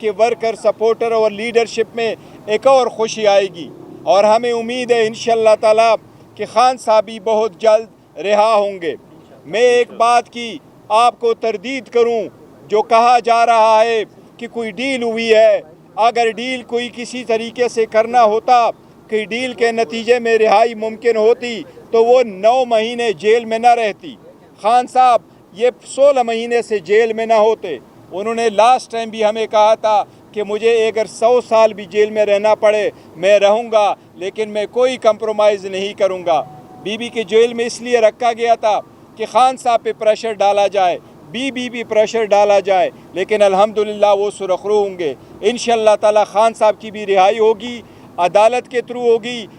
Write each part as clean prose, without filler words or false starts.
कि worker, supporter और leadership में एक और खुशी आएगी और हमें उम्मीद है इंशाअल्लाह ताला कि खान साहब भी बहुत जल्द रिहा होंगे। मैं एक बात की आपको तरदीद करूं, जो कहा जा रहा है कि कोई डील हुई है, अगर डील कोई किसी तरीके से करना होता कि डील के नतीजे में रिहाई मुमकिन होती तो वो 9 महीने जेल में ना रहती। खान साहब ये 16 महीने से जेल में ना होते। उन्होंने लास्ट टाइम भी हमें कहा था कि मुझे अगर 100 साल भी जेल में रहना पड़े मैं रहूँगा, लेकिन मैं कोई कंप्रोमाइज़ नहीं करूँगा। बीबी के जेल में इसलिए रखा गया था कि खान साहब पे प्रेशर डाला जाए, बीबी भी प्रेशर डाला जाए, लेकिन अल्हम्दुलिल्लाह वो सुरखरू होंगे। इंशाअल्लाह ताला खान साहब की भी रिहाई होगी, अदालत के थ्रू होगी,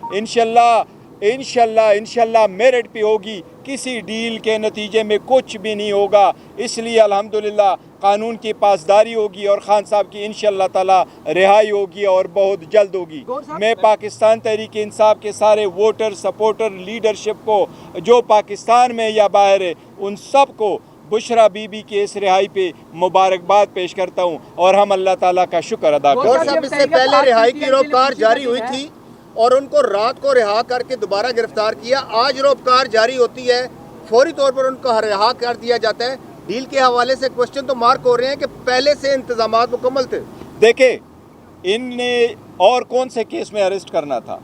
इंशाअल्लाह मेरिट पे होगी। किसी डील के नतीजे में कुछ भी नहीं होगा, इसलिए अल्हम्दुलिल्लाह कानून की पासदारी होगी और खान साहब की इंशाअल्लाह ताला रिहाई होगी और बहुत जल्द होगी। मैं पाकिस्तान तहरीक इंसाफ के सारे वोटर, सपोर्टर, लीडरशिप को जो पाकिस्तान में या बाहर है, उन सब को बुशरा बीबी के इस रिहाई पे मुबारकबाद पेश करता हूँ और हम अल्लाह ताला का शुक्र अदा करते हैं। साहब, इससे पहले रिहाई की रोपकार जारी हुई थी और उनको रात को रिहा करके दोबारा गिरफ्तार किया। आज रोपकार जारी होती है, फौरी तौर पर उनको रिहा कर दिया जाता है। डील के हवाले से क्वेश्चन तो मार्क हो रहे हैं कि पहले से इंतजामात मुकम्मल थे। देखे, इनने और कौन से केस में अरेस्ट करना था,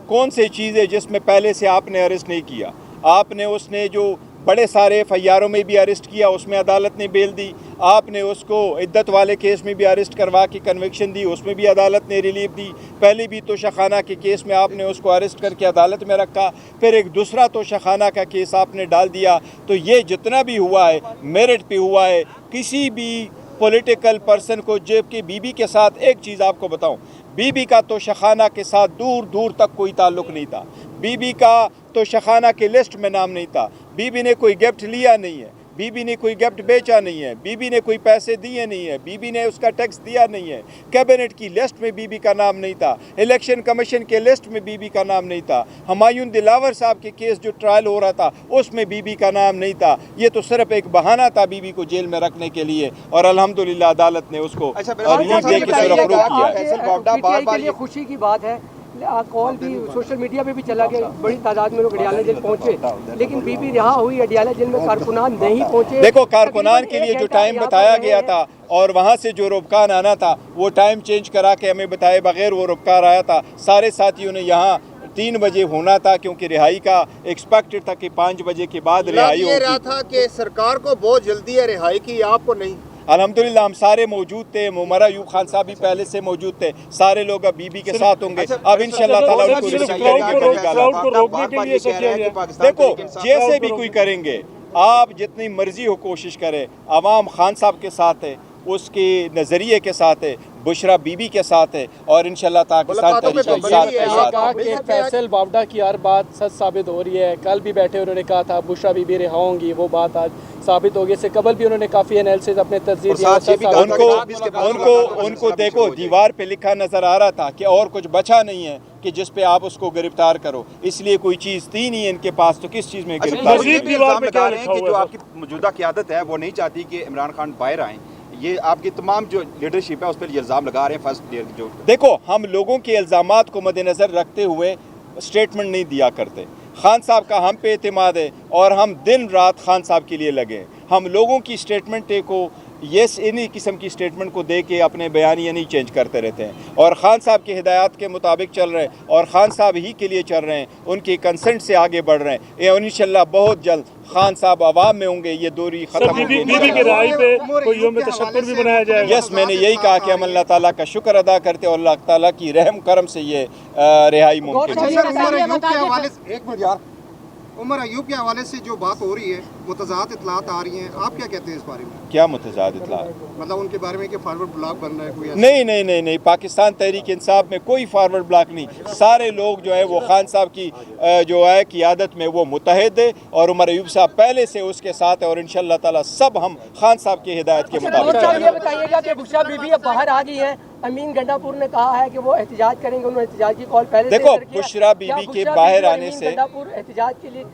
कौन सी चीज़ें जिसमें पहले से आपने अरेस्ट नहीं किया। आपने उसने जो बड़े सारे एफआईआरों में भी अरेस्ट किया, उसमें अदालत ने बेल दी। आपने उसको इद्दत वाले केस में भी अरेस्ट करवा के कन्विक्शन दी, उसमें भी अदालत ने रिलीफ दी। पहले भी तोशाखाना के केस में आपने उसको अरेस्ट करके अदालत में रखा, फिर एक दूसरा तोशाखाना का केस आपने डाल दिया। तो ये जितना भी हुआ है मेरिट पे हुआ है। किसी भी पॉलिटिकल पर्सन को, जबकि बीबी के साथ एक चीज़ आपको बताऊं, बीबी का तोशाखाना के साथ दूर दूर तक कोई ताल्लुक़ नहीं था। बीबी का तोशाखाना के लिस्ट में नाम नहीं था। बीबी ने कोई गिफ्ट लिया नहीं है, बीबी ने कोई गिफ्ट बेचा नहीं है, बीबी ने कोई पैसे दिए नहीं है, बीबी ने उसका टैक्स दिया नहीं है। कैबिनेट की लिस्ट में बीबी का नाम नहीं था, इलेक्शन कमीशन के लिस्ट में बीबी का नाम नहीं था, हुमायूं दिलावर साहब के केस जो ट्रायल हो रहा था उसमें बीबी का नाम नहीं था। ये तो सिर्फ एक बहाना था बीबी को जेल में रखने के लिए और अल्हम्दुलिल्लाह अदालत ने उसको रिलीफ दे के सुरखरू किया है। खुशी की बात है, कॉल भी सोशल मीडिया पे भी चला गया, बड़ी तादाद में लोग अडियाला जेल पहुंचे, लेकिन बीबी रिहा हुई। अडियाला जेल में कारकुनान नहीं पहुंचे। देखो, कारकुनान के लिए जो टाइम बताया गया था और वहाँ से जो रुपकार आना था वो टाइम चेंज करा के हमें बताए बगैर वो रुपकार आया था। सारे साथियों ने यहाँ 3 बजे होना था, क्योंकि रिहाई का एक्सपेक्टेड था कि 5 बजे के बाद रिहाई होगी। रहा था कि सरकार को बहुत जल्दी है रिहाई की, आपको नहीं। अल्हम्दुलिल्लाह हम सारे मौजूद थे। उमर अयूब खान साहब भी पहले से मौजूद थे। सारे लोग अब बीबी के साथ होंगे। अब इंशाअल्लाह ताला उनको रिसीव करेंगे। देखो, जैसे भी कोई करेंगे, आप जितनी मर्जी हो कोशिश करें, अवाम खान साहब के साथ है, उसके नज़रिए के साथ है, बुशरा बीबी के साथ है और इंशाअल्लाह पाकिस्तान तहरीक फैसल बावडा की हर बात सच साबित हो रही है। कल भी बैठे उन्होंने कहा था बुशरा बीबी रिहा होंगी, वो बात आज साबित हो गई। से कबल भी उन्होंने काफ़ी एनालिसिस अपने तस्दीर दिया। उनको देखो, दीवार पे लिखा नजर आ रहा था कि और कुछ बचा नहीं है कि जिस पे आप उसको गिरफ्तार करो, इसलिए कोई चीज़ थी नहीं इनके पास, तो किस चीज़ में गिरफ्तार। जो आपकी मौजूदा क़यादत है वो नहीं चाहती कि इमरान खान बाहर आएँ, ये आपकी तमाम जो लीडरशिप है उस पर इल्ज़ाम लगा रहे हैं। फर्स्ट जो देखो, हम लोगों के इल्ज़ामात को मद्देनज़र रखते हुए स्टेटमेंट नहीं दिया करते। खान साहब का हम पे एतमाद है और हम दिन रात खान साहब के लिए लगे। हम लोगों की स्टेटमेंट को इन्हीं किस्म की स्टेटमेंट को दे के अपने बयानियाँ नहीं चेंज करते रहते हैं और ख़ान साहब की हिदायत के मुताबिक चल रहे हैं और ख़ान साहब ही के लिए चल रहे हैं, उनके कंसेंट से आगे बढ़ रहे हैं। और इंशाअल्लाह बहुत जल्द खान साहब आवाम में होंगे, ये दूरी खत्म होगी। यस, मैंने यही कहा कि हम अल्लाह ताला का शुक्र अदा करते और अल्लाह ताला की रहम करम से ये रिहाई मुमकिन है। उमर अयूब के हवाले से जो बात हो रही है, मुतज़ाद इत्तलात आ रही हैं, आप क्या कहते हैं इस बारे में? क्या मुतज़ाद इत्तलात? मतलब उनके बारे में कि फॉरवर्ड ब्लॉक बन रहा है कोई? नहीं, पाकिस्तान तहरीक इंसाफ में कोई फॉरवर्ड ब्लॉक नहीं। सारे लोग जो है वो खान साहब की जो है क़ियादत में वो मुतहद है और उमर अयूब साहब पहले से उसके साथ है और इंशाअल्लाह ताला सब हम खान साहब की हिदायत के मुताबिक। ये बताइएगा कि बुशरा बीबी अब बाहर आ गई है। अमीन गंडापुर ने कहा है कि वो एहतिजाज करेंगे, उन्होंने एहतिजाज की कॉल पहले। देखो, बुशरा बीबी के बाहर आने से,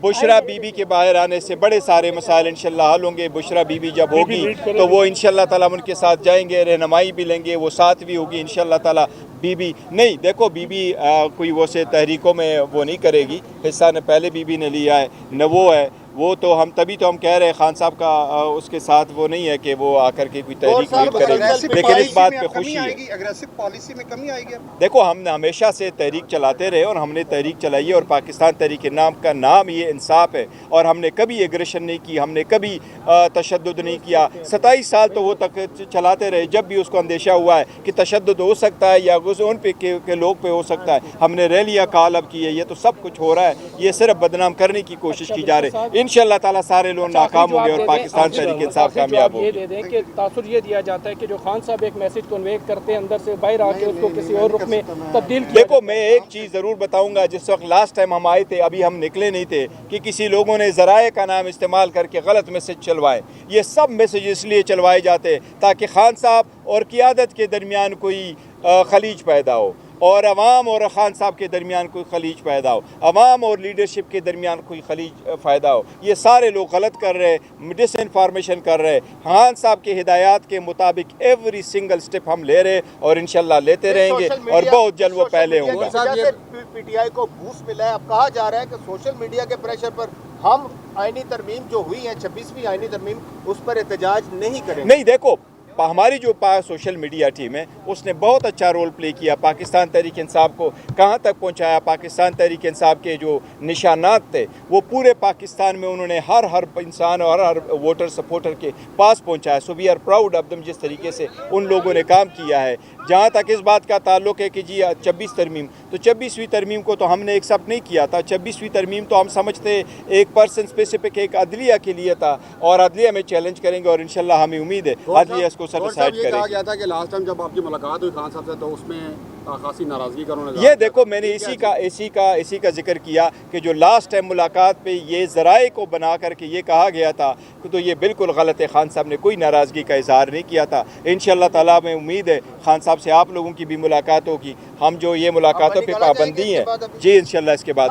बुशरा बीबी के बाहर आने से बड़े सारे सारे मसाइल इंशाल्लाह हल होंगे। बुशरा बीबी जब होगी तो वो इंशाल्लाह ताला हम उनके साथ जाएंगे, रहनुमाई भी लेंगे, वो साथ भी होगी इंशाल्लाह ताला। बीबी नहीं, देखो बीबी कोई वो से तहरीकों में वो नहीं करेगी, हिस्सा न पहले बीबी ने लिया है न वो है, वो तो हम तभी तो हम कह रहे हैं खान साहब का उसके साथ वो नहीं है कि वो आकर के कोई तहरीक लीड करेंगे, लेकिन इस बात पे खुशी है। एग्रेसिव पॉलिसी में कमी आएगी। देखो हमने हमेशा से तहरीक चलाते रहे और हमने तहरीक चलाई है और पाकिस्तान तहरीक नाम का नाम ये इंसाफ है और हमने कभी एग्रेशन नहीं की, हमने कभी तशद्दुद नहीं किया। 27 साल तो वो तक चलाते रहे। जब भी उसको अंदेशा हुआ है कि तशद्दुद हो सकता है या उन पे के लोग पे हो सकता है, हमने रैलियाँ कॉल की है। ये तो सब कुछ हो रहा है, ये सिर्फ बदनाम करने की कोशिश की जा रही है। इंशाल्लाह ताला सारे लोग नाकाम होंगे और पाकिस्तान तहरीक इंसाफ कामयाब होगी। ये दे दें कि तासुर ये दिया जाता है कि जो खान साहब एक मैसेज कन्वे करते हैं अंदर से बाहर आके उसको किसी और रुख में तब्दील किया। देखो मैं एक चीज़ ज़रूर बताऊंगा, जिस वक्त लास्ट टाइम हम आए थे, अभी हम निकले नहीं थे, कि किसी लोगों ने ज़राए का नाम इस्तेमाल करके गलत मैसेज चलवाए। ये सब मैसेज इसलिए चलवाए जाते ताकि खान साहब और क़ियादत के दरमियान कोई खलीज पैदा हो और अवाम और खान साहब के दरमियान कोई खलीज पैदा हो, अवाम और लीडरशिप के दरमियान कोई खलीज फ़ायदा हो। ये सारे लोग गलत कर रहे, डिस इन्फॉर्मेशन कर रहे। खान साहब के हिदायत के मुताबिक एवरी सिंगल स्टेप हम ले रहे और इंशाल्लाह लेते रहेंगे और बहुत जल्द वो पहले होंगे। पीटीआई को बूस्ट मिला है। अब कहा जा रहा है कि सोशल मीडिया के प्रेशर पर हम आईनी तरमीम जो हुई है 26वीं आईनी तरमीम उस पर एहतजाज नहीं करेंगे। नहीं, देखो हमारी जो सोशल मीडिया टीम है उसने बहुत अच्छा रोल प्ले किया, पाकिस्तान तहरीक इंसाफ को कहाँ तक पहुँचाया। पाकिस्तान तहरीक इंसाफ के जो निशानात थे वो पूरे पाकिस्तान में उन्होंने हर इंसान और हर वोटर सपोर्टर के पास पहुँचाया। So we are proud of them, जिस तरीके से उन लोगों ने काम किया है। जहाँ तक इस बात का ताल्लुक है कि जी 26 तरमीम, तो 26वीं तरमीम को तो हमने एक्सेप्ट नहीं किया था। 26वीं तरमीम तो हम समझते एक पर्सन स्पेसिफिक एक अदलिया के लिए था और अदलिया में चैलेंज करेंगे और इंशाल्लाह हमें उम्मीद है अदलिया इसको सेटिस्फाइड करेगी। कहा गया था कि लास्ट टाइम जब आपकी मुलाकात हुई खान साहब से तो उसमें खासी नाराज़गी का उन्होंने ये देखो मैंने इसी का जिक्र किया कि जो लास्ट टाइम मुलाकात पे ये ज़राए को बना करके ये कहा गया था तो ये बिल्कुल गलत है। खान साहब ने कोई नाराज़गी का इजहार नहीं किया था। इंशाल्लाह ताला में उम्मीद है खान साहब से आप लोगों की भी मुलाकात होगी। हम जो ये मुलाकातों पे पाबंदी है जी इंशाल्लाह इसके बाद